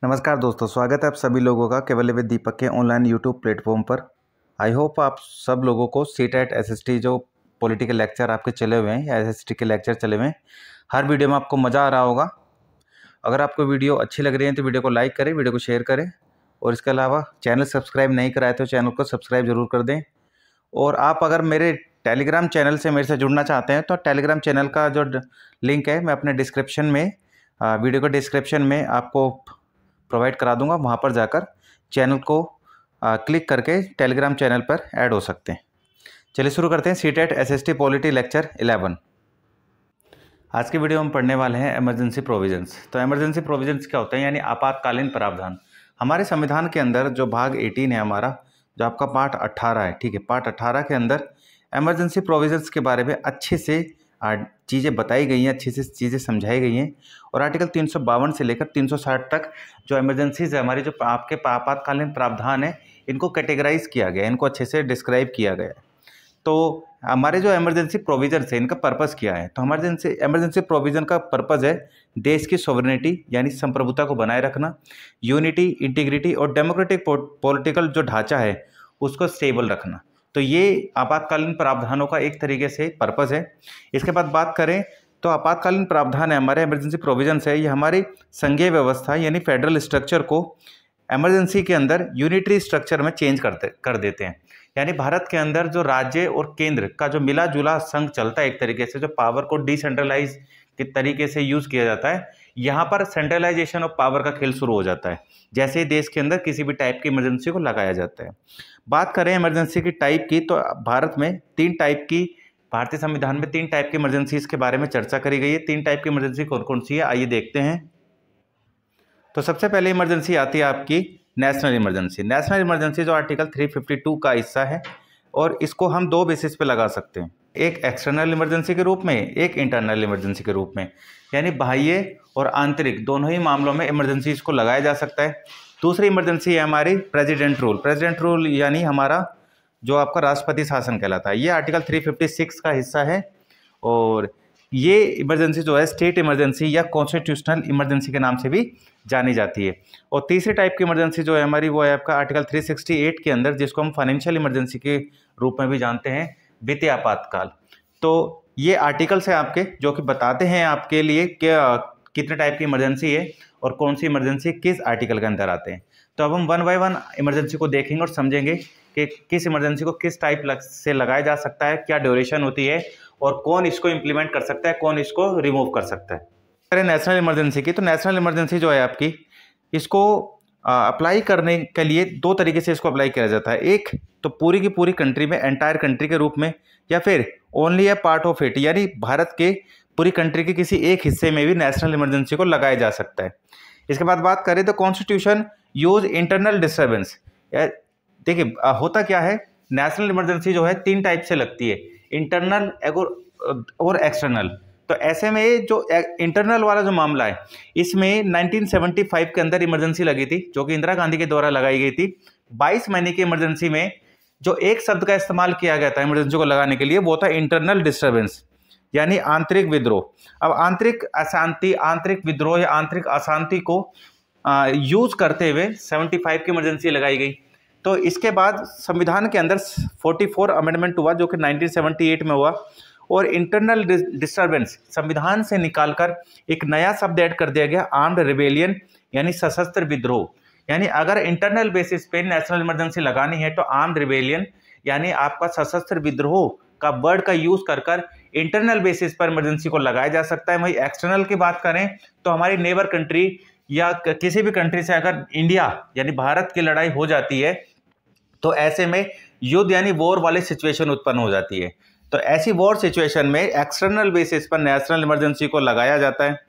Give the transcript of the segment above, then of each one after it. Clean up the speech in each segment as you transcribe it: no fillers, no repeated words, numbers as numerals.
नमस्कार दोस्तों, स्वागत है आप सभी लोगों का केवल विद दीपक के ऑनलाइन यूट्यूब प्लेटफॉर्म पर। आई होप आप सब लोगों को सीटेट एसएसटी जो पॉलिटिकल लेक्चर आपके चले हुए हैं या एसएसटी के लेक्चर चले हुए हैं, हर वीडियो में आपको मज़ा आ रहा होगा। अगर आपको वीडियो अच्छी लग रही है तो वीडियो को लाइक करें, वीडियो को शेयर करें और इसके अलावा चैनल सब्सक्राइब नहीं कराए तो चैनल को सब्सक्राइब ज़रूर कर दें। और आप अगर मेरे टेलीग्राम चैनल से मेरे से जुड़ना चाहते हैं तो टेलीग्राम चैनल का जो लिंक है मैं अपने डिस्क्रिप्शन में वीडियो के डिस्क्रिप्शन में आपको प्रोवाइड करा दूंगा। वहाँ पर जाकर चैनल को क्लिक करके टेलीग्राम चैनल पर ऐड हो सकते हैं। चलिए शुरू करते हैं सीटेट एसएसटी पॉलिटी लेक्चर 11। आज की वीडियो में पढ़ने वाले हैं इमरजेंसी प्रोविजंस। तो इमरजेंसी प्रोविजंस क्या होते हैं, यानी आपातकालीन प्रावधान। हमारे संविधान के अंदर जो भाग 18 है हमारा, जो आपका पार्ट 18 है, ठीक है, पार्ट 18 के अंदर इमरजेंसी प्रोविजंस के बारे में अच्छे से चीज़ें बताई गई हैं, अच्छी से चीज़ें समझाई गई हैं। और आर्टिकल 352 से लेकर 360 तक जो इमरजेंसीज है हमारी, जो आपके आपातकालीन प्रावधान है, इनको कैटेगराइज किया गया है, इनको अच्छे से डिस्क्राइब किया गया है। तो हमारे जो इमरजेंसी प्रोविजन है इनका पर्पज़ क्या है, तो इमरजेंसी प्रोविज़न का पर्पज़ है देश की सॉवरेनिटी यानी संप्रभुता को बनाए रखना, यूनिटी, इंटीग्रिटी और डेमोक्रेटिक पॉलिटिकल जो ढांचा है उसको स्टेबल रखना। तो ये आपातकालीन प्रावधानों का एक तरीके से पर्पज़ है। इसके बाद बात करें तो आपातकालीन प्रावधान है हमारे इमरजेंसी प्रोविजंस है, ये हमारी संघीय व्यवस्था यानी फेडरल स्ट्रक्चर को इमरजेंसी के अंदर यूनिटरी स्ट्रक्चर में चेंज कर देते हैं। यानी भारत के अंदर जो राज्य और केंद्र का जो मिला जुला संघ चलता है, एक तरीके से जो पावर को डिसेंट्रलाइज के तरीके से यूज किया जाता है, यहाँ पर सेंट्रलाइजेशन ऑफ पावर का खेल शुरू हो जाता है जैसे ही देश के अंदर किसी भी टाइप की इमरजेंसी को लगाया जाता है। बात करें इमरजेंसी की टाइप की, तो भारत में भारतीय संविधान में 3 टाइप की इमरजेंसीज के बारे में चर्चा करी गई है। 3 टाइप की इमरजेंसी कौन कौन सी है, आइए देखते हैं। तो सबसे पहले इमरजेंसी आती है आपकी नेशनल इमरजेंसी। नेशनल इमरजेंसी जो आर्टिकल 352 का हिस्सा है और इसको हम 2 बेसिस पे लगा सकते हैं, एक एक्सटर्नल इमरजेंसी के रूप में, एक इंटरनल इमरजेंसी के रूप में। यानी बाह्य और आंतरिक दोनों ही मामलों में इमरजेंसी को लगाया जा सकता है। दूसरी इमरजेंसी है हमारी प्रेसिडेंट रूल। प्रेसिडेंट रूल यानी हमारा जो आपका राष्ट्रपति शासन कहलाता है, ये आर्टिकल 356 का हिस्सा है। और ये इमरजेंसी जो है स्टेट इमरजेंसी या कॉन्स्टिट्यूशनल इमरजेंसी के नाम से भी जानी जाती है। और तीसरी टाइप की इमरजेंसी जो है हमारी, वो है आपका आर्टिकल 368 के अंदर, जिसको हम फाइनेंशियल इमरजेंसी के रूप में भी जानते हैं, वित्तीय आपातकाल। तो ये आर्टिकल्स हैं आपके जो कि बताते हैं आपके लिए कि कितने टाइप की इमरजेंसी है और कौन सी इमरजेंसी किस आर्टिकल के अंदर आते हैं। तो अब हम 1 बाय 1 इमरजेंसी को देखेंगे और समझेंगे कि किस इमरजेंसी को किस टाइप से लगाया जा सकता है, क्या ड्यूरेशन होती है और कौन इसको इम्प्लीमेंट कर सकता है, कौन इसको रिमूव कर सकता है। अगर नेशनल इमरजेंसी की, तो नेशनल इमरजेंसी जो है आपकी, इसको अप्लाई करने के लिए 2 तरीके से इसको अप्लाई किया जाता है। एक तो पूरी की पूरी कंट्री में, एंटायर कंट्री के रूप में, या फिर only A part of it, यानी भारत के पूरी कंट्री के किसी एक हिस्से में भी नेशनल इमरजेंसी को लगाया जा सकता है। इसके बाद बात करें तो कॉन्स्टिट्यूशन यूज इंटरनल डिस्टर्बेंस। देखिए होता क्या है, नेशनल इमरजेंसी जो है 3 टाइप से लगती है, इंटरनल और एक्सटर्नल। तो ऐसे में जो इंटरनल वाला जो मामला है, इसमें 1975 के अंदर इमरजेंसी लगी थी, जो कि इंदिरा गांधी के द्वारा लगाई गई थी। 22 महीने की इमरजेंसी में जो एक शब्द का इस्तेमाल किया गया था इमरजेंसी को लगाने के लिए, वो था इंटरनल डिस्टर्बेंस, यानी आंतरिक विद्रोह। अब आंतरिक अशांति, आंतरिक विद्रोह या आंतरिक अशांति को यूज करते हुए 75 की इमरजेंसी लगाई गई। तो इसके बाद संविधान के अंदर 44 अमेंडमेंट हुआ, जो कि 1978 में हुआ, और इंटरनल डिस्टर्बेंस संविधान से निकालकर एक नया शब्द ऐड कर दिया गया, आर्म्ड रिबेलियन, यानी सशस्त्र विद्रोह। यानी अगर इंटरनल बेसिस पे नेशनल इमरजेंसी लगानी है तो आर्म्ड रिबेलियन यानी आपका सशस्त्र विद्रोह का वर्ड का यूज कर इंटरनल बेसिस पर इमरजेंसी को लगाया जा सकता है। वही एक्सटर्नल की बात करें तो हमारी नेबर कंट्री या किसी भी कंट्री से अगर इंडिया यानी भारत की लड़ाई हो जाती है, तो ऐसे में युद्ध यानी वॉर वाली सिचुएशन उत्पन्न हो जाती है। तो ऐसी वॉर सिचुएशन में एक्सटर्नल बेसिस पर नेशनल इमरजेंसी को लगाया जाता है।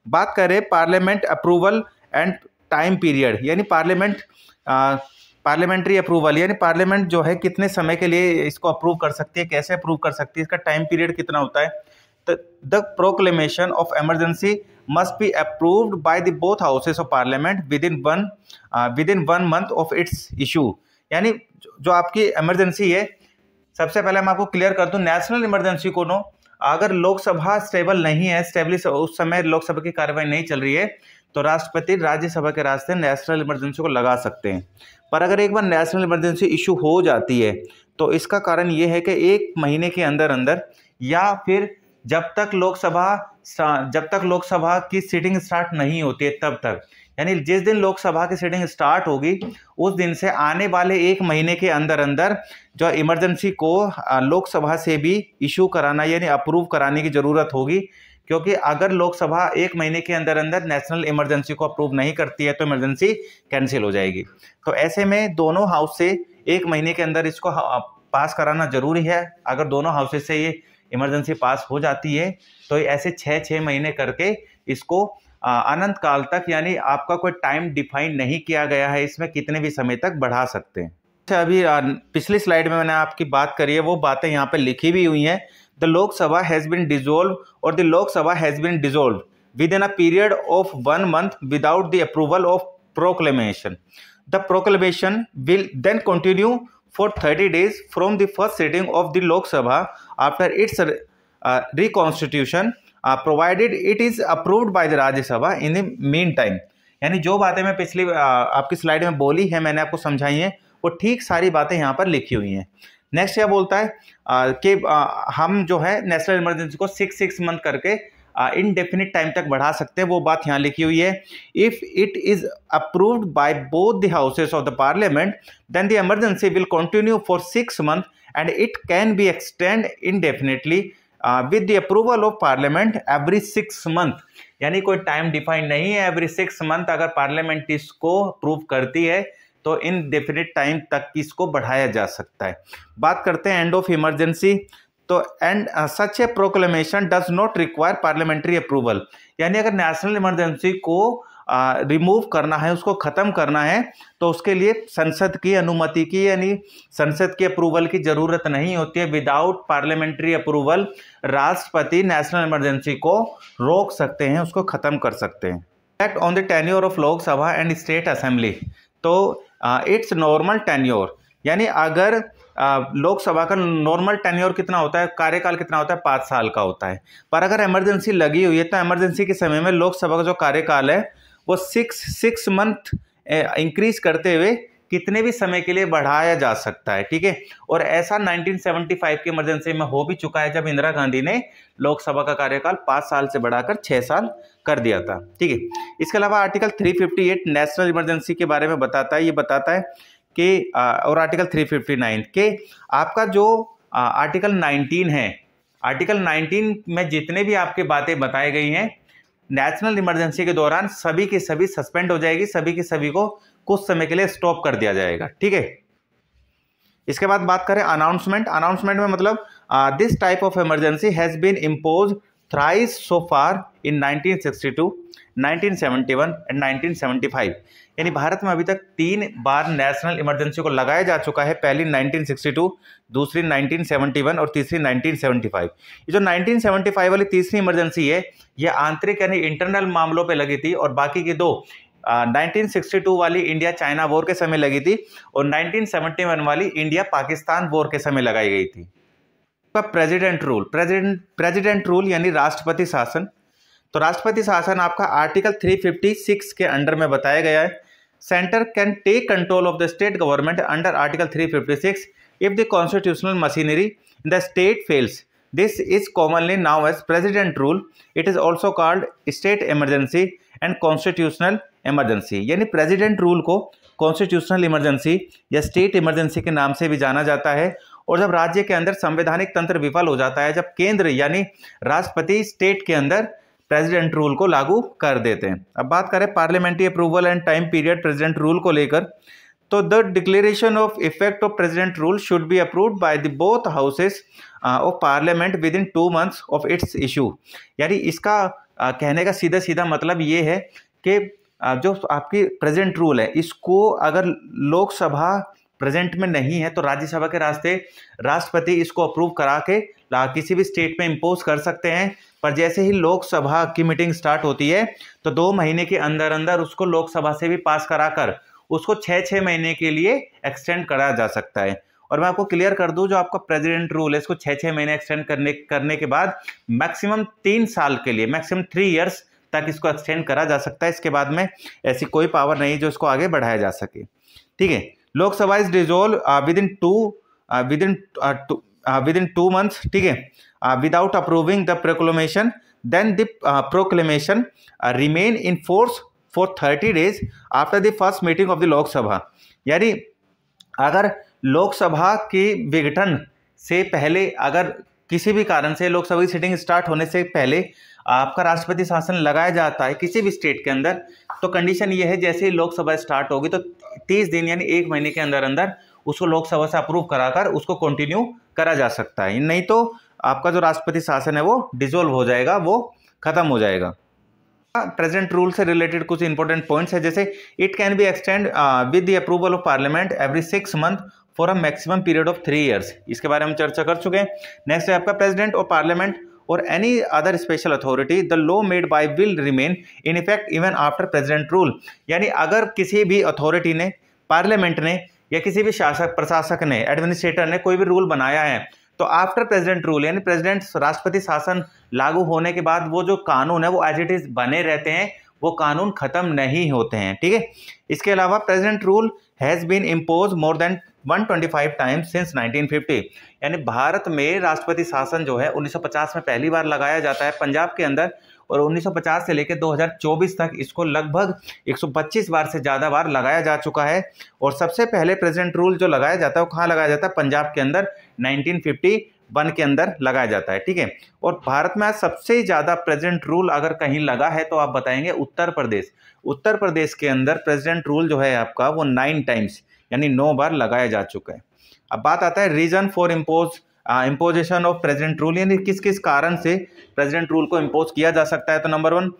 बात करें parliament approval and time period, यानी पार्लियामेंट्री अप्रूवल, यानी पार्लियामेंट जो है कितने समय के लिए इसको अप्रूव कर सकती है, कैसे अप्रूव कर सकती है, इसका टाइम पीरियड कितना होता है। तो the proclamation of emergency must be approved by the both houses of parliament with in 1 month of its issue. यानी जो आपकी इमरजेंसी है, सबसे पहले मैं आपको क्लियर कर दूं, नेशनल इमरजेंसी को अगर लोकसभा स्टेबल नहीं है, स्टेबलिश उस समय लोकसभा की कार्यवाही नहीं चल रही है, तो राष्ट्रपति राज्यसभा के रास्ते नेशनल इमरजेंसी को लगा सकते हैं। पर अगर एक बार नेशनल इमरजेंसी इशू हो जाती है तो इसका कारण ये है कि 1 महीने के अंदर अंदर या फिर जब तक लोकसभा की सीटिंग स्टार्ट नहीं होती है तब तक, यानी जिस दिन लोकसभा की सीटिंग स्टार्ट होगी उस दिन से आने वाले 1 महीने के अंदर अंदर जो इमरजेंसी को लोकसभा से भी इशू कराना यानी अप्रूव कराने की ज़रूरत होगी, क्योंकि अगर लोकसभा 1 महीने के अंदर अंदर नेशनल इमरजेंसी को अप्रूव नहीं करती है तो इमरजेंसी कैंसिल हो जाएगी। तो ऐसे में दोनों हाउस से 1 महीने के अंदर इसको पास कराना जरूरी है। अगर दोनों हाउसेस से ये इमरजेंसी पास हो जाती है तो ऐसे 6-6 महीने करके इसको अनंत काल तक, यानी आपका कोई टाइम डिफाइन नहीं किया गया है इसमें, कितने भी समय तक बढ़ा सकते हैं। अच्छा, अभी पिछली स्लाइड में मैंने आपकी बात करी है, वो बातें यहाँ पे लिखी भी हुई हैं। The Lok Sabha has been dissolve और the Lok Sabha has been dissolve within a period of 1 month without the approval of proclamation. The proclamation will then continue for 30 days from the first sitting of the Lok Sabha after its reconstitution, provided it is approved by the Rajya Sabha in the meantime। यानी जो बातें मैं पिछली आपकी slide में बोली है, मैंने आपको समझाई हैं, वो ठीक सारी बातें यहाँ पर लिखी हुई हैं। नेक्स्ट क्या बोलता है कि हम जो है नेशनल इमरजेंसी को 6 मंथ करके इनडेफिनिट टाइम तक बढ़ा सकते हैं, वो बात यहाँ लिखी हुई है। If it is approved by both the houses of the parliament then the emergency will continue for 6 months and it can be extend indefinitely with the approval of parliament every 6 months। यानी कोई time define नहीं है, every 6 months अगर parliament इसको approve करती है तो indefinite time तक इसको बढ़ाया जा सकता है। बात करते हैं एंड ऑफ इमरजेंसी। तो and such A proclamation does not require parliamentary approval, यानी अगर नेशनल इमरजेंसी को रिमूव करना है, उसको ख़त्म करना है, तो उसके लिए संसद की अनुमति की यानी संसद की अप्रूवल की ज़रूरत नहीं होती है। विदाउट पार्लियामेंट्री अप्रूवल राष्ट्रपति नेशनल इमरजेंसी को रोक सकते हैं, उसको ख़त्म कर सकते हैं। Act on the tenure of Lok Sabha and state assembly. तो इट्स नॉर्मल टेन्योर, यानी अगर लोकसभा का नॉर्मल टेन्योर कितना होता है, कार्यकाल कितना होता है, 5 साल का होता है। पर अगर इमरजेंसी लगी हुई है तो इमरजेंसी के समय में लोकसभा का जो कार्यकाल है वो 6 month इंक्रीज करते हुए कितने भी समय के लिए बढ़ाया जा सकता है, ठीक है। और ऐसा 1975 की इमरजेंसी में हो भी चुका है, जब इंदिरा गांधी ने लोकसभा का कार्यकाल 5 साल से बढ़ाकर 6 साल कर दिया था, ठीक है। इसके अलावा आर्टिकल 358 नेशनल इमरजेंसी के बारे में बताता है। ये बताता है कि और आर्टिकल 359 के आपका जो आर्टिकल 19 है, आर्टिकल 19 में जितने भी आपके बातें बताई गई हैं नेशनल इमरजेंसी के दौरान सभी की सभी सस्पेंड हो जाएगी, सभी की सभी को कुछ समय के लिए स्टॉप कर दिया जाएगा, ठीक है। इसके बाद बात करें अनाउंसमेंट। अनाउंसमेंट में मतलब this type of emergency has been impose thrice so far in 1962, 1971 and 1975। यानी भारत में अभी तक 3 बार नेशनल इमरजेंसी को लगाया जा चुका है। पहली 1962, दूसरी 1971 और तीसरी 1975। ये जो 1975 वाली तीसरी इमरजेंसी है ये आंतरिक यानी इंटरनल मामलों पे लगी थी, और बाकी की 2 1962 वाली इंडिया चाइना वॉर के समय लगी थी और 1971 वाली इंडिया पाकिस्तान वॉर के समय लगाई गई थी। प्रेसिडेंट रूल, प्रेसिडेंट रूल यानी राष्ट्रपति शासन। तो राष्ट्रपति शासन आपका आर्टिकल 356 के अंडर में बताया गया है। Centre can take control of the state government under article 356 if the constitutional machinery in the state fails. This is commonly known as president rule. It is also called state emergency and constitutional emergency. यानी president rule को constitutional emergency या state emergency के नाम से भी जाना जाता है। और जब राज्य के अंदर संवैधानिक तंत्र विफल हो जाता है, जब केंद्र यानी राष्ट्रपति स्टेट के अंदर प्रेसिडेंट रूल को लागू कर देते हैं। अब बात करें parliamentary approval and time period president rule को लेकर, तो the declaration of effect of president rule should be approved by the both houses of parliament within 2 months of its issue. यानी इसका कहने का सीधा सीधा मतलब ये है कि जो आपकी प्रेसिडेंट रूल है इसको अगर लोकसभा प्रेजेंट में नहीं है तो राज्यसभा के रास्ते राष्ट्रपति इसको अप्रूव करा के किसी भी स्टेट में इम्पोज कर सकते हैं। पर जैसे ही लोकसभा की मीटिंग स्टार्ट होती है तो 2 महीने के अंदर अंदर उसको लोकसभा से भी पास कराकर उसको 6-6 महीने के लिए एक्सटेंड करा जा सकता है। और मैं आपको क्लियर कर दूं, जो आपका प्रेसिडेंट रूल है इसको 6-6 महीने एक्सटेंड करने के बाद मैक्सिमम 3 साल के लिए, मैक्सिमम 3 years तक इसको एक्सटेंड करा जा सकता है। इसके बाद में ऐसी कोई पावर नहीं जो इसको आगे बढ़ाया जा सके। ठीक है, Lok Sabha is dissolve within 2 months, ठीक है, without approving the proclamation, then the proclamation remain in force for 30 days after the first meeting of the Lok Sabha. यानी अगर लोकसभा के विघटन से पहले, अगर किसी भी कारण से लोकसभा की सिटिंग स्टार्ट होने से पहले आपका राष्ट्रपति शासन लगाया जाता है किसी भी स्टेट के अंदर, तो कंडीशन ये है जैसे ही लोकसभा स्टार्ट होगी तो 30 दिन यानी 1 महीने के अंदर अंदर उसको लोकसभा से अप्रूव कराकर उसको कंटिन्यू करा जा सकता है, नहीं तो आपका जो राष्ट्रपति शासन है वो डिसॉल्व हो जाएगा, वो खत्म हो जाएगा। प्रेजेंट रूल से रिलेटेड कुछ इंपॉर्टेंट पॉइंट्स है, जैसे it can be extend with the approval of parliament every 6 months for a maximum period of 3 years। इसके बारे में चर्चा कर चुके हैं। नेक्स्ट है आपका प्रेसिडेंट और पार्लियामेंट और any other special authority the law made by will remain in effect even after president rule. यानी अगर किसी भी अथॉरिटी ने, पार्लियामेंट ने या किसी भी शासक, प्रशासक ने, एडमिनिस्ट्रेटर ने कोई भी रूल बनाया है तो आफ्टर प्रेसिडेंट रूल यानी प्रेसिडेंट राष्ट्रपति शासन लागू होने के बाद वो जो कानून है वो एज इट इज बने रहते हैं, वो कानून खत्म नहीं होते हैं। ठीक है, इसके अलावा president rule has been impose more than 125 times since 1950। यानी भारत में राष्ट्रपति शासन जो है 1950 में पहली बार लगाया जाता है पंजाब के अंदर, और 1950 से लेकर 2024 तक इसको लगभग 125 बार से ज़्यादा बार लगाया जा चुका है। और सबसे पहले प्रेसिडेंट रूल जो लगाया जाता है वो कहाँ लगाया जाता है? पंजाब के अंदर 1951 के अंदर लगाया जाता है। ठीक है, और भारत में आज सबसे ज़्यादा प्रेसिडेंट रूल अगर कहीं लगा है तो आप बताएंगे उत्तर प्रदेश। उत्तर प्रदेश के अंदर प्रेसिडेंट रूल जो है आपका वो 9 times यानी 9 बार लगाया जा चुका है। अब बात आता है reason for imposition of president rule, यानी किस किस कारण से प्रेसिडेंट रूल को इम्पोज किया जा सकता है। तो number 1,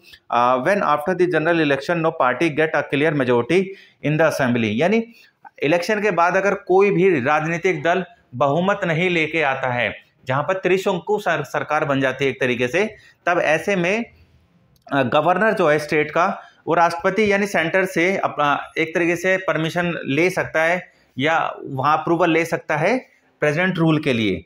when after the general election no party get a clear majority in the assembly. यानी इलेक्शन के बाद अगर कोई भी राजनीतिक दल बहुमत नहीं लेके आता है, जहां पर त्रिशंकु सरकार बन जाती है एक तरीके से, तब ऐसे में गवर्नर जो है स्टेट का, वो राष्ट्रपति यानी सेंटर से अपना एक तरीके से परमिशन ले सकता है या वहां अप्रूवल ले सकता है प्रेसिडेंट रूल के लिए।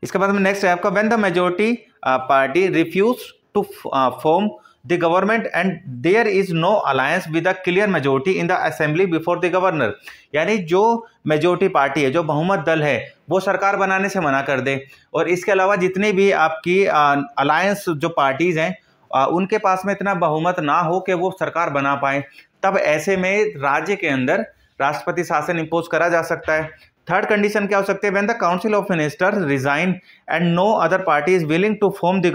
इसके बाद में नेक्स्ट है आपका when the majority party refuse to form the government and there is no alliance with a clear majority in the assembly before the governor. यानी जो मेजोरिटी पार्टी है, जो बहुमत दल है, वो सरकार बनाने से मना कर दे, और इसके अलावा जितनी भी आपकी अलायंस जो पार्टीज हैं उनके पास में इतना बहुमत ना हो कि वो सरकार बना पाए, तब ऐसे में राज्य के अंदर राष्ट्रपति शासन इंपोज करा जा सकता है। थर्ड कंडीशन क्या हो सकती है? When the council of minister resign and no other party is willing to form the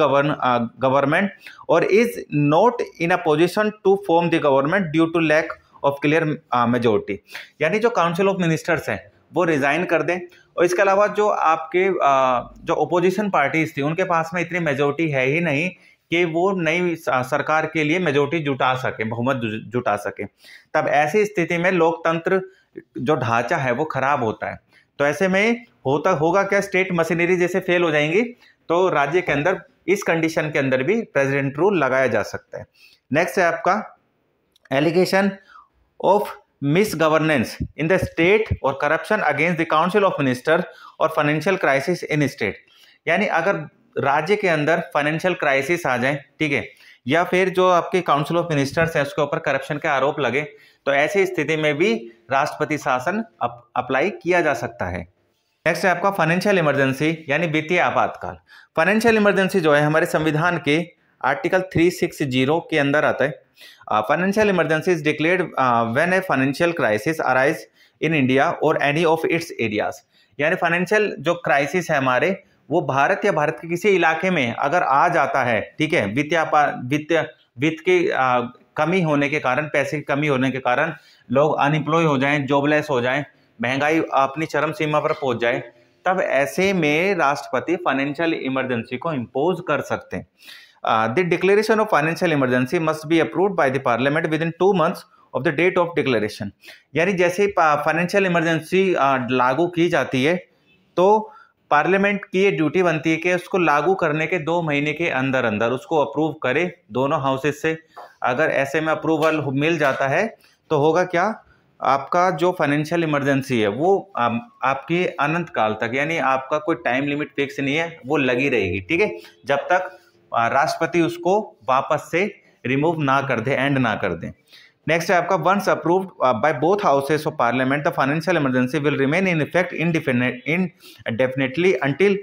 government और is not in a position to form the government due to lack of clear majority. यानी जो council of ministers हैं वो resign कर दें, और इसके अलावा जो आपके जो ओपोजिशन पार्टीज थी उनके पास में इतनी मेजोरिटी है ही नहीं कि वो नई सरकार के लिए मेजोरिटी जुटा सके, बहुमत जुटा सके, तब ऐसी स्थिति में लोकतंत्र जो ढांचा है वो खराब होता है। तो ऐसे में होगा क्या? स्टेट मशीनरी जैसे फेल हो जाएंगी, तो राज्य के अंदर इस कंडीशन के अंदर भी प्रेसिडेंट रूल लगाया जा सकता है। नेक्स्ट है आपका allegation of misgovernance in the state और corruption against the council of minister और फाइनेंशियल क्राइसिस इन स्टेट। यानी अगर राज्य के अंदर फाइनेंशियल क्राइसिस आ जाए, ठीक है, या फिर जो आपके काउंसिल ऑफ मिनिस्टर्स हैं उसके ऊपर करप्शन के आरोप लगे, तो ऐसी स्थिति में भी राष्ट्रपति शासन अप्लाई किया जा सकता है। नेक्स्ट है आपका फाइनेंशियल इमरजेंसी यानी वित्तीय आपातकाल। फाइनेंशियल इमरजेंसी जो है हमारे संविधान के आर्टिकल 360 के अंदर आता है। Financial emergency is declared when a financial crisis arise in India और एनी ऑफ इट्स एरियाज। यानी फाइनेंशियल जो क्राइसिस है हमारे, वो भारत या भारत के किसी इलाके में अगर आ जाता है, ठीक है, वित्त की कमी होने के कारण, पैसे की कमी होने के कारण लोग अनएम्प्लॉय हो जाएं, जॉबलेस हो जाएं, महंगाई अपनी चरम सीमा पर पहुंच जाए, तब ऐसे में राष्ट्रपति फाइनेंशियल इमरजेंसी को इम्पोज कर सकते हैं। The declaration of financial emergency must be approved by the parliament within 2 months of the date of declaration. यानी जैसे फाइनेंशियल इमरजेंसी लागू की जाती है तो पार्लियामेंट की ये ड्यूटी बनती है कि उसको लागू करने के 2 महीने के अंदर अंदर उसको अप्रूव करे दोनों हाउसेस से। अगर ऐसे में अप्रूवल मिल जाता है तो होगा क्या? आपका जो फाइनेंशियल इमरजेंसी है वो आपकी अनंत काल तक, यानी आपका कोई टाइम लिमिट फिक्स नहीं है, वो लगी रहेगी, ठीक है, जब तक राष्ट्रपति उसको वापस से रिमूव ना कर दे, एंड ना कर दे। नेक्स्ट है आपका, once approved by both houses of parliament the financial emergency will remain in effect indefinitely until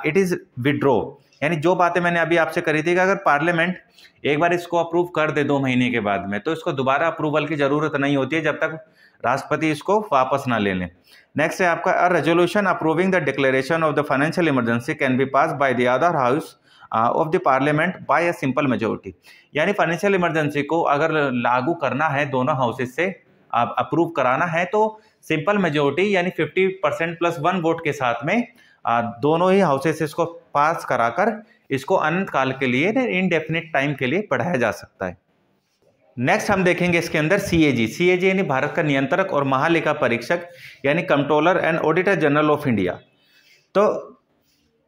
it is withdraw. यानी जो बातें मैंने अभी आपसे करी थी कि अगर पार्लियामेंट एक बार इसको अप्रूव कर दे 2 महीने के बाद में, तो इसको दोबारा अप्रूवल की जरूरत नहीं होती है जब तक राष्ट्रपति इसको वापस ना ले लें। नेक्स्ट है आपका, a resolution approving the declaration of the financial emergency can be pass by the other house of the parliament by a simple majority. यानी फाइनेंशियल इमरजेंसी को अगर लागू करना है दोनों हाउसेस से, अप्रूव कराना है, तो सिंपल मेजोरिटी यानी 50% प्लस 1 वोट के साथ में दोनों ही हाउसेस इसको पास कराकर इसको अनंत काल के लिए, इनडेफिनिट टाइम के लिए बढ़ाया जा सकता है। नेक्स्ट हम देखेंगे इसके अंदर सीएजी। सीएजी यानी भारत का नियंत्रक और महालेखा परीक्षक यानी controller and auditor general of India. तो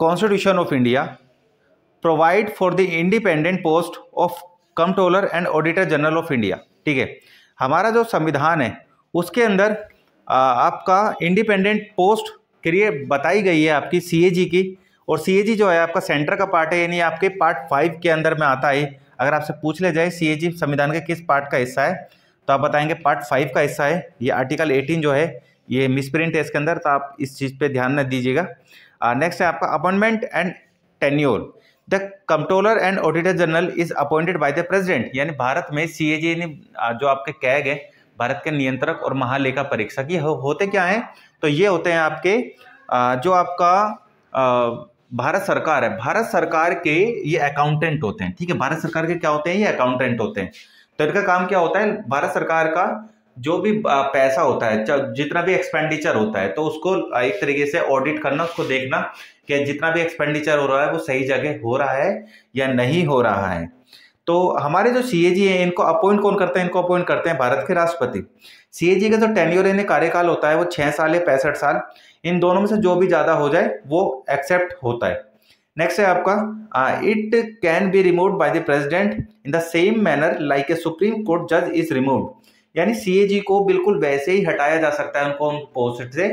constitution of India provide for the independent post of controller and auditor general of India. ठीक है, हमारा जो संविधान है उसके अंदर आपका इंडिपेंडेंट पोस्ट के लिए बताई गई है आपकी सीएजी की, और सीएजी जो है आपका सेंटर का पार्ट है, यानी आपके पार्ट 5 के अंदर में आता है। अगर आपसे पूछ ले जाए सीएजी संविधान के किस पार्ट का हिस्सा है, तो आप बताएंगे पार्ट 5 का हिस्सा है। ये आर्टिकल 18 जो है ये मिसप्रिंट है इसके अंदर, तो आप इस चीज़ पे ध्यान न दीजिएगा। नेक्स्ट है आपका appointment and tenure. The controller and auditor general is appointed by the president. यानी भारत में सीएजी जो आपके कैग है, भारत के नियंत्रक और महालेखा परीक्षक, ये होते क्या हैं? तो ये होते हैं आपके जो आपका भारत सरकार है, भारत सरकार के ये अकाउंटेंट होते हैं। ठीक है, भारत सरकार के क्या होते हैं? ये अकाउंटेंट होते हैं। तो इनका काम क्या होता है? भारत सरकार का जो भी पैसा होता है, जितना भी एक्सपेंडिचर होता है, तो उसको एक तरीके से ऑडिट करना, उसको देखना कि जितना भी एक्सपेंडिचर हो रहा है वो सही जगह हो रहा है या नहीं हो रहा है। तो हमारे जो सीएजी है इनको अपॉइंट कौन करते हैं? इनको अपॉइंट करते हैं भारत के राष्ट्रपति। सीएजी का जो टेन्योर यानी कार्यकाल होता है वो 6 साल या 65 साल, इन दोनों में से जो भी ज्यादा हो जाए वो एक्सेप्ट होता है। नेक्स्ट है आपका, it can be removed by the president in the same manner like a supreme court जज इज रिमूव्ड। यानी सीएजी को बिल्कुल वैसे ही हटाया जा सकता है उनको उन पोस्ट से,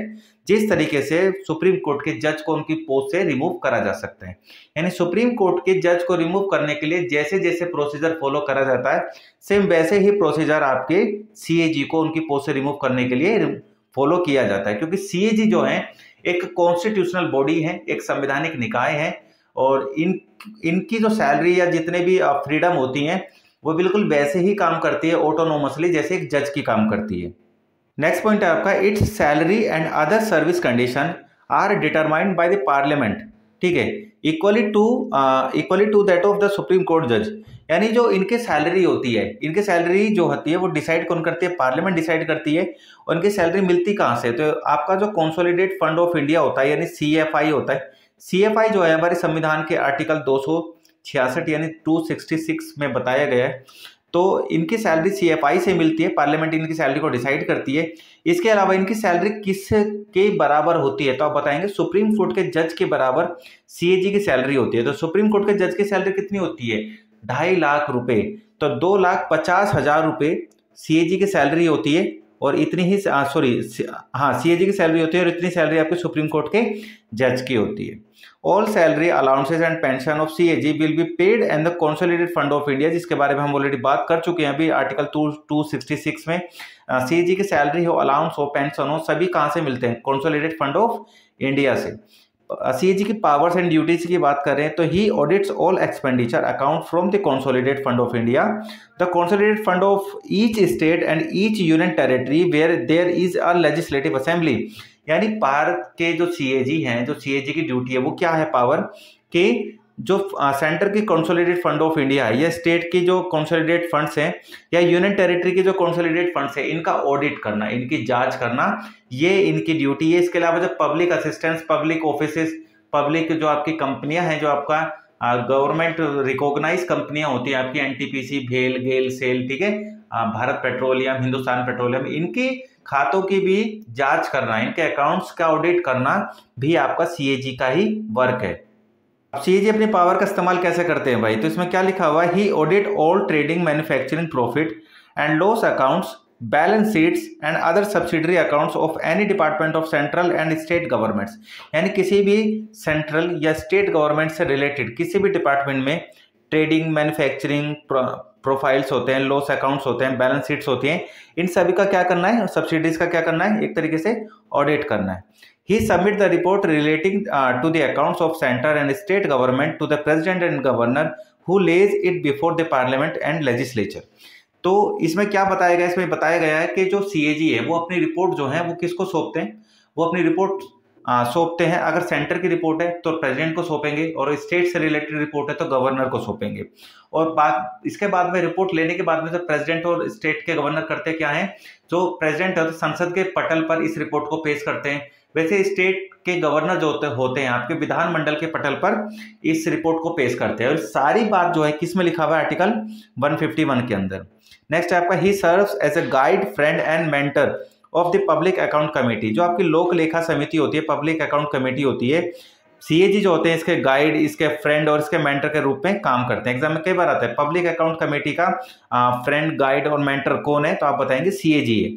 जिस तरीके से सुप्रीम कोर्ट के जज को उनकी पोस्ट से रिमूव करा जा सकता है। यानी सुप्रीम कोर्ट के जज को रिमूव करने के लिए जैसे जैसे प्रोसीजर फॉलो करा जाता है, सेम वैसे ही प्रोसीजर आपके सीएजी को उनकी पोस्ट से रिमूव करने के लिए फॉलो किया जाता है। क्योंकि सीएजी जो है एक कॉन्स्टिट्यूशनल बॉडी है, एक संवैधानिक निकाय है, और इनकी जो सैलरी या जितने भी फ्रीडम होती हैं वो बिल्कुल वैसे ही काम करती है ऑटोनोमसली जैसे एक जज की काम करती है। नेक्स्ट पॉइंट है आपका, its salary and other service condition are determined by the parliament. ठीक है, equally to that of the supreme court जज। यानी जो इनके सैलरी होती है, इनकी सैलरी जो होती है वो डिसाइड कौन करती है? पार्लियामेंट डिसाइड करती है। और इनकी सैलरी मिलती कहाँ से? तो आपका जो कंसोलिडेट फंड ऑफ इंडिया होता है यानी सीएफआई होता है। सीएफआई जो है हमारे संविधान के आर्टिकल 266 यानी 266 में बताया गया है। तो इनकी सैलरी सीएफआई से मिलती है, पार्लियामेंट इनकी सैलरी को डिसाइड करती है। इसके अलावा इनकी सैलरी किसके बराबर होती है? तो आप बताएंगे सुप्रीम कोर्ट के जज के बराबर सीएजी की सैलरी होती है। तो सुप्रीम कोर्ट के जज की सैलरी कितनी होती है? 2.5 लाख रुपए। तो 2,50,000 रुपए सीएजी की सैलरी होती है, और इतनी ही सीएजी की सैलरी होती है, और इतनी सैलरी आपके सुप्रीम कोर्ट के जज की होती है। All salary allowances and pension of CAG will be paid and the consolidated fund of India, जिसके बारे में हम ऑलरेडी बात कर चुके हैं अभी आर्टिकल 266 में। सीएजी की सैलरी हो, अलाउंस हो, पेंशन हो, सभी कहाँ से मिलते हैं? कंसोलिडेटेड फंड ऑफ इंडिया से। सीएजी की पावर्स एंड ड्यूटीज की बात करें तो he audits all expenditure account from the consolidated fund of India, the consolidated fund of each state and each union territory where there is a legislative assembly. यानी भारत के जो CAG हैं, जो CAG की ड्यूटी है वो क्या है? पावर के जो सेंटर की कंसोलिडेटेड फंड ऑफ इंडिया है, या स्टेट की जो कंसोलिडेटेड फंड्स हैं, या यूनियन टेरिटरी के जो कंसोलिडेटेड फंड्स हैं, इनका ऑडिट करना, इनकी जांच करना, ये इनकी ड्यूटी है। इसके अलावा जो public assistance, public offices, public जो आपकी कंपनियां हैं, जो आपका गवर्नमेंट रिकॉग्नाइज कंपनियां होती हैं आपकी, एनटीपीसी, भेल, गेल, सेल, ठीक है, भारत पेट्रोलियम, हिंदुस्तान पेट्रोलियम, इनकी खातों की भी जांच करना, इनके अकाउंट्स का ऑडिट करना भी आपका सीएजी का ही वर्क है। अब सीएजी अपनी पावर का इस्तेमाल कैसे करते हैं भाई? तो इसमें क्या लिखा हुआ है? He audit all trading, manufacturing, profit and loss accounts balance sheets and other subsidiary accounts of any department of central and state governments, यानी किसी भी सेंट्रल या स्टेट गवर्नमेंट से रिलेटेड किसी भी डिपार्टमेंट में ट्रेडिंग, मैन्युफैक्चरिंग प्रोफाइल्स होते हैं, लॉस अकाउंट्स होते हैं, बैलेंस शीट्स होती हैं, इन सभी का क्या करना है, सब्सिडीज का क्या करना है, एक तरीके से ऑडिट करना है। He submit the report relating to the accounts of centre and state government to the president and governor who lays it before the parliament and legislature. तो इसमें क्या बताया गया, इसमें बताया गया है कि जो सीएजी है वो अपनी रिपोर्ट जो है वो किसको सौंपते हैं, वो अपनी रिपोर्ट सौंपते हैं। अगर सेंटर की रिपोर्ट है तो प्रेसिडेंट को सौंपेंगे, और स्टेट से रिलेटेड रिपोर्ट है तो गवर्नर को सौंपेंगे। और बात इसके बाद में रिपोर्ट लेने के बाद में तो प्रेसिडेंट और स्टेट के गवर्नर करते क्या है, जो प्रेसिडेंट है तो संसद के पटल पर इस रिपोर्ट को पेश करते हैं। वैसे स्टेट के गवर्नर जो होते हैं आपके विधानमंडल के पटल पर इस रिपोर्ट को पेश करते हैं। और सारी बात जो है किस में लिखा हुआ है, आर्टिकल 151 के अंदर। नेक्स्ट है आपका he serves as a guide, friend and mentor of the public account committee. जो आपकी लोक लेखा समिति होती है, पब्लिक अकाउंट कमेटी होती है, सीएजी जो होते हैं इसके गाइड, इसके फ्रेंड और इसके मेंटर के रूप में काम करते हैं। एग्जाम में कई बार आता है पब्लिक अकाउंट कमेटी का फ्रेंड, गाइड और मेंटर कौन है, तो आप बताएंगे सीएजी है।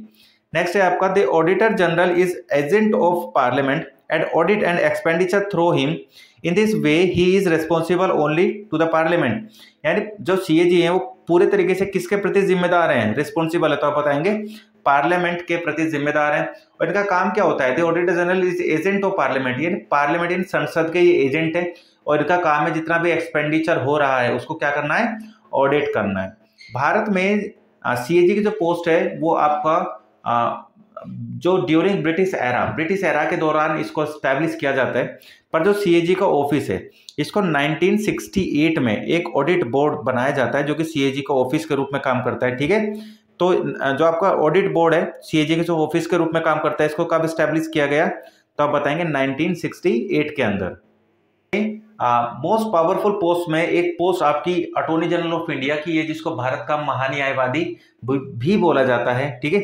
नेक्स्ट है आपका the auditor general is agent of parliament and audit and expenditure through him, in this way he is responsible only to the parliament. यानी जो सीएजी है वो पूरे तरीके से किसके प्रति जिम्मेदार हैं, रिस्पॉन्सिबल है, तो आप बताएंगे पार्लियामेंट के प्रति जिम्मेदार हैं। और इनका काम क्या होता है, the auditor general is agent of parliament, यानी पार्लियामेंट इन संसद के ये एजेंट है, और इनका काम है जितना भी एक्सपेंडिचर हो रहा है उसको क्या करना है, ऑडिट करना है। भारत में सीएजी की जो पोस्ट है वो आपका जो ड्यूरिंग ब्रिटिश एरा के दौरान इसको स्टैब्लिश किया जाता है। पर जो सीएजी का ऑफिस है इसको 1968 में एक ऑडिट बोर्ड बनाया जाता है जो कि सीएजी का ऑफिस के रूप में काम करता है। ठीक है, तो जो आपका ऑडिट बोर्ड है सीएजी के जो ऑफिस के रूप में काम करता है, इसको कब स्टैब्लिश किया गया, तो आप बताएंगे 1968 के अंदर। मोस्ट पावरफुल पोस्ट में एक पोस्ट आपकी अटॉर्नी जनरल ऑफ इंडिया की है, जिसको भारत का महान्यायवादी भी बोला जाता है। ठीक है,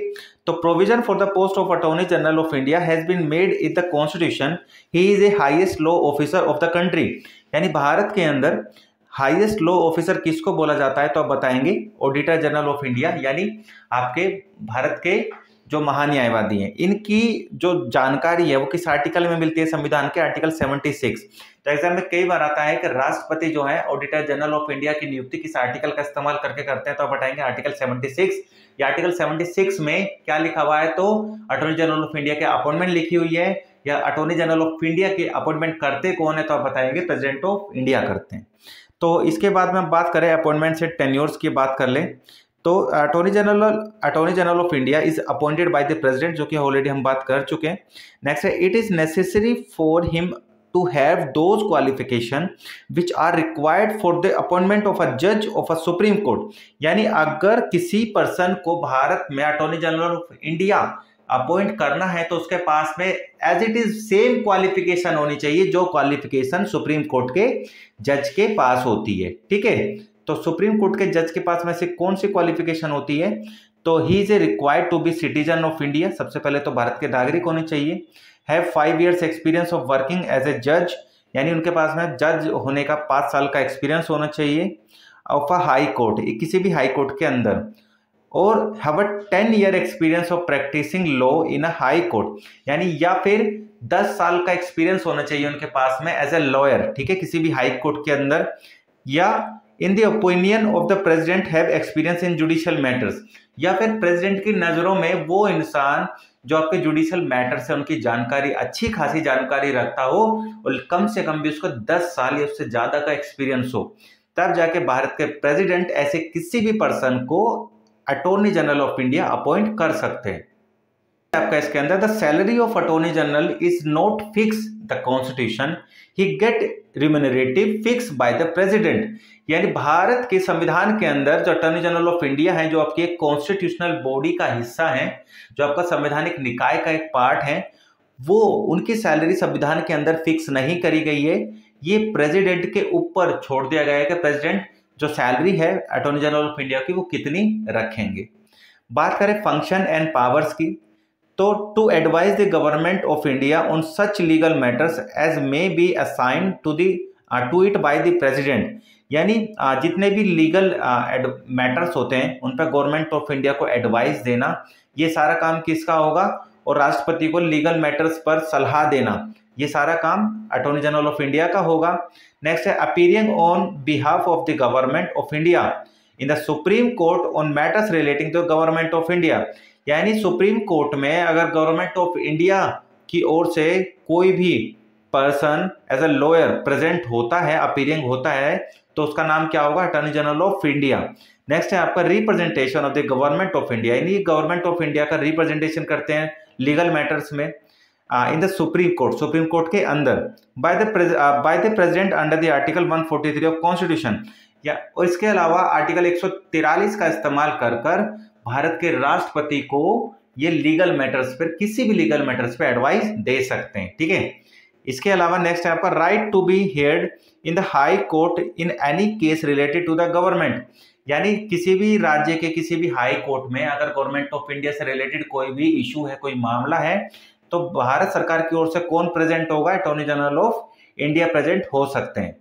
तो provision for the post of attorney general of India has been made in the constitution, he is a highest law officer of the country. यानी भारत के अंदर हाईएस्ट लॉ ऑफिसर किसको बोला जाता है, तो आप बताएंगे ऑडिटर जनरल ऑफ इंडिया, यानी आपके भारत के जो महान्यायवादी हैं। इनकी जो जानकारी है वो किस आर्टिकल में मिलती है, संविधान के आर्टिकल 76। तो एग्जाम में कई बार आता है कि राष्ट्रपति जो है ऑडिटर जनरल ऑफ इंडिया की नियुक्ति किस आर्टिकल का इस्तेमाल करके करते हैं, तो आप बताएंगे आर्टिकल 76। या आर्टिकल 76 में क्या लिखा हुआ है, तो अटॉर्नी जनरल ऑफ इंडिया के अपॉइंटमेंट लिखी हुई है, या अटॉर्नी जनरल ऑफ इंडिया के अपॉइंटमेंट करते कौन है, तो आप बताएंगे प्रेसिडेंट ऑफ इंडिया करते हैं। तो इसके बाद में हम बात करें अपॉइंटमेंट से टेन्योर्स की बात कर लें, तो attorney general of India is appointed by the president, जो कि ऑलरेडी हम बात कर चुके हैं। नेक्स्ट है it is necessary for him to have those qualification which are required for the appointment of a जज ऑफ अ सुप्रीम कोर्ट। यानी अगर किसी पर्सन को भारत में attorney general of India appoint करना है तो उसके पास में as it is same qualification होनी चाहिए जो क्वालिफिकेशन सुप्रीम कोर्ट के जज के पास होती है। ठीक है, तो सुप्रीम कोर्ट के जज के पास में से कौन सी क्वालिफिकेशन होती है, तो he is a required to be citizen of India, सबसे पहले तो भारत के नागरिक होने चाहिए। Have 5 years experience of working as a जज, यानी उनके पास में जज होने का 5 साल का एक्सपीरियंस होना चाहिए ऑफ अ हाई कोर्ट, किसी भी हाई कोर्ट के अंदर। और have a 10 year experience of practising law in a high court, यानी या फिर 10 साल का एक्सपीरियंस होना चाहिए उनके पास में एज ए लॉयर। ठीक है, किसी भी हाई कोर्ट के अंदर। या in the opinion of the president have experience in judicial matters, या फिर प्रेसिडेंट की नजरों में वो इंसान जो आपके जुडिशियल मैटर से उनकी जानकारी, अच्छी खासी जानकारी रखता हो, और कम से कम भी उसको 10 साल या उससे ज्यादा का एक्सपीरियंस हो, तब जाके भारत के प्रेसिडेंट ऐसे किसी भी पर्सन को attorney general of India appoint कर सकते हैं। आपका इसके अंदर the salary of attorney general is not fix the constitution, he get remunerative fix by the president. यानी भारत के संविधान के अंदर जो अटॉर्नी जनरल ऑफ इंडिया है, जो आपकी एक कॉन्स्टिट्यूशनल बॉडी का हिस्सा है, जो आपका संवैधानिक निकाय का एक पार्ट है, वो उनकी सैलरी संविधान के अंदर फिक्स नहीं करी गई है। ये प्रेसिडेंट के ऊपर छोड़ दिया गया है कि प्रेसिडेंट जो सैलरी है अटॉर्नी जनरल ऑफ इंडिया की वो कितनी रखेंगे। बात करें फंक्शन एंड पावर्स की, तो to advise the government of India on such legal matters as may be assigned to it by the president, यानी जितने भी लीगल मैटर्स होते हैं उन पर गवर्नमेंट ऑफ इंडिया को एडवाइस देना, ये सारा काम किसका होगा, और राष्ट्रपति को लीगल मैटर्स पर सलाह देना, ये सारा काम अटॉर्नी जनरल ऑफ इंडिया का होगा। नेक्स्ट है appearing on behalf of the government of India in the supreme court on matters relating to government of India. यानी सुप्रीम कोर्ट में अगर गवर्नमेंट ऑफ इंडिया की ओर से कोई भी person as a lawyer present होता है, अपीयरिंग होता है, तो उसका नाम क्या होगा, attorney general of India. Next है आपका representation of the government of India, यानी गवर्नमेंट ऑफ इंडिया का रिप्रेजेंटेशन करते हैं लीगल मैटर्स में इन द सुप्रीम कोर्ट के अंदर bye the president under the article 143 of constitution. या और इसके अलावा आर्टिकल 143 का इस्तेमाल कर भारत के राष्ट्रपति को ये लीगल मैटर्स पर, किसी भी लीगल मैटर्स पर एडवाइस दे सकते हैं, ठीक है। इसके अलावा नेक्स्ट है आपका right to be heard in the high court in any case related to the government. यानी किसी भी राज्य के किसी भी हाई कोर्ट में अगर गवर्नमेंट ऑफ इंडिया से रिलेटेड कोई भी इशू है, कोई मामला है, तो भारत सरकार की ओर से कौन प्रेजेंट होगा, attorney general of India present हो सकते हैं।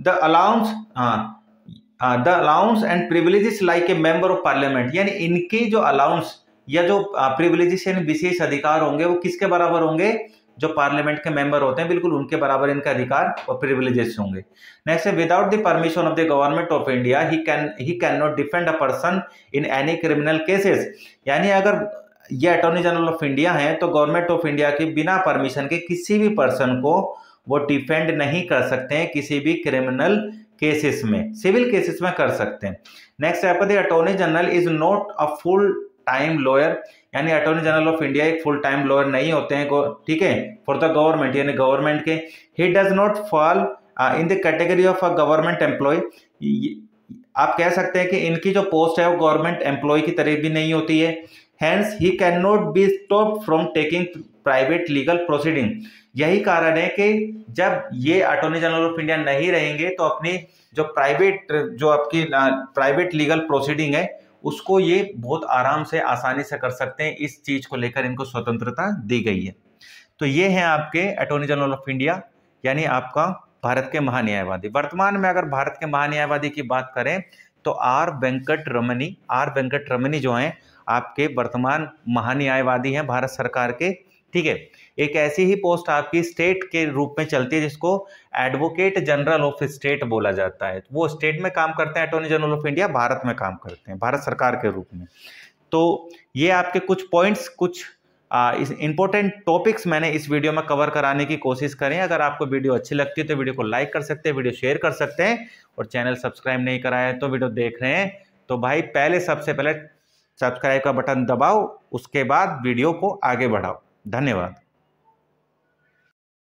The allowance and privileges like a member of parliament, यानी इनके जो अलाउंस या जो प्रिविलेजेस यानी विशेष अधिकार होंगे वो किसके बराबर होंगे, जो पार्लियामेंट के मेंबर होते हैं बिल्कुल उनके बराबर इनका अधिकार और प्रिविलेजेस होंगे। नेक्स्ट है without the permission of the government of India he can not defend a person in any criminal cases. यानी अगर ये अटॉर्नी जनरल ऑफ इंडिया हैं तो गवर्नमेंट ऑफ इंडिया के बिना परमिशन के किसी भी पर्सन को वो डिफेंड नहीं कर सकते हैं किसी भी क्रिमिनल केसेस में, सिविल केसेस में कर सकते हैं। नेक्स्ट है the attorney general is not a full time lawyer, यानी अटॉर्नी जनरल ऑफ इंडिया एक फुल टाइम लॉयर नहीं होते हैं, ठीक है, फॉर द गवर्नमेंट यानी गवर्नमेंट के। He does not fall in the category of a government employ. आप कह सकते हैं कि इनकी जो पोस्ट है वो गवर्नमेंट एम्प्लॉय की तरह भी नहीं होती है। Hence, he cannot be stopped from taking private legal proceeding। यही कारण है कि जब ये अटॉर्नी जनरल ऑफ इंडिया नहीं रहेंगे तो अपनी जो आपकी प्राइवेट लीगल प्रोसीडिंग है उसको ये बहुत आराम से आसानी से कर सकते हैं। इस चीज को लेकर इनको स्वतंत्रता दी गई है। तो ये है आपके अटॉर्नी जनरल ऑफ इंडिया, यानी आपका भारत के महान्यायवादी। वर्तमान में अगर भारत के महान्यायवादी की बात करें तो आर वेंकट रमनी जो हैं आपके वर्तमान महान्यायवादी हैं भारत सरकार के, ठीक है। एक ऐसी ही पोस्ट आपकी स्टेट के रूप में चलती है जिसको एडवोकेट जनरल ऑफ स्टेट बोला जाता है। वो स्टेट में काम करते हैं, attorney general of India Bharat में काम करते हैं, भारत सरकार के रूप में। तो ये आपके कुछ पॉइंट्स, कुछ इंपॉर्टेंट टॉपिक्स मैंने इस वीडियो में कवर कराने की कोशिश करें। अगर आपको वीडियो अच्छी लगती है तो वीडियो को लाइक कर सकते हैं, वीडियो शेयर कर सकते हैं, और चैनल सब्सक्राइब नहीं कराया है तो वीडियो देख रहे हैं तो भाई सबसे पहले सब्सक्राइब का बटन दबाओ, उसके बाद वीडियो को आगे बढ़ाओ। धन्यवाद।